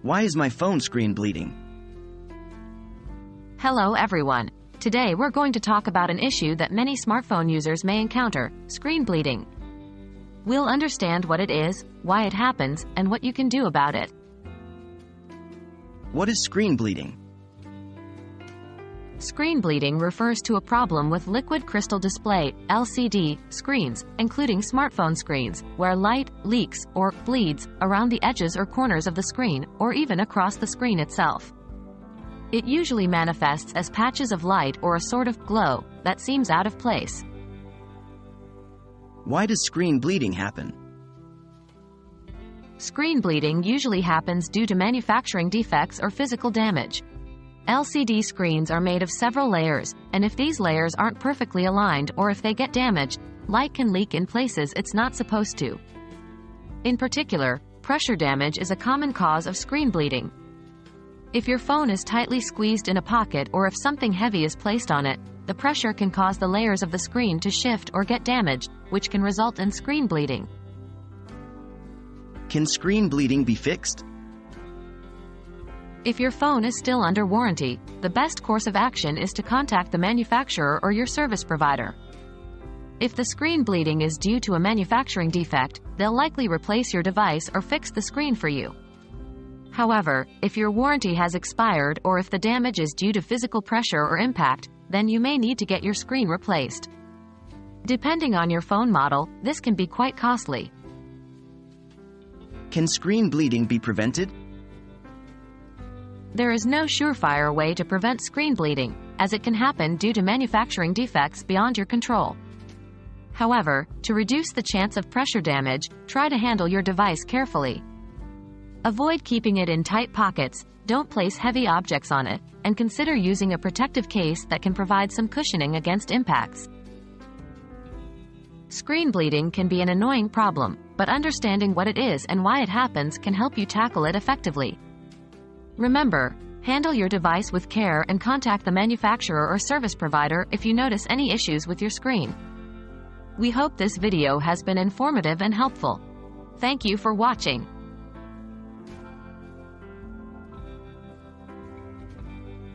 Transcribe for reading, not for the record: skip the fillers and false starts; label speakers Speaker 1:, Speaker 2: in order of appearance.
Speaker 1: Why is my phone screen bleeding?
Speaker 2: Hello everyone. Today we're going to talk about an issue that many smartphone users may encounter, screen bleeding. We'll understand what it is, why it happens, and what you can do about it.
Speaker 1: What is screen bleeding?
Speaker 2: Screen bleeding refers to a problem with liquid crystal display (LCD) screens, including smartphone screens, where light leaks or bleeds around the edges or corners of the screen, or even across the screen itself. It usually manifests as patches of light or a sort of glow that seems out of place.
Speaker 1: Why does screen bleeding happen?
Speaker 2: Screen bleeding usually happens due to manufacturing defects or physical damage. LCD screens are made of several layers, and if these layers aren't perfectly aligned or if they get damaged, light can leak in places it's not supposed to. In particular, pressure damage is a common cause of screen bleeding. If your phone is tightly squeezed in a pocket or if something heavy is placed on it, the pressure can cause the layers of the screen to shift or get damaged, which can result in screen bleeding.
Speaker 1: Can screen bleeding be fixed?
Speaker 2: If your phone is still under warranty, the best course of action is to contact the manufacturer or your service provider. If the screen bleeding is due to a manufacturing defect, they'll likely replace your device or fix the screen for you. However, if your warranty has expired or if the damage is due to physical pressure or impact, then you may need to get your screen replaced. Depending on your phone model, this can be quite costly.
Speaker 1: Can screen bleeding be prevented?
Speaker 2: There is no surefire way to prevent screen bleeding, as it can happen due to manufacturing defects beyond your control. However, to reduce the chance of pressure damage, try to handle your device carefully. Avoid keeping it in tight pockets, don't place heavy objects on it, and consider using a protective case that can provide some cushioning against impacts. Screen bleeding can be an annoying problem, but understanding what it is and why it happens can help you tackle it effectively. Remember, handle your device with care and contact the manufacturer or service provider if you notice any issues with your screen. We hope this video has been informative and helpful. Thank you for watching.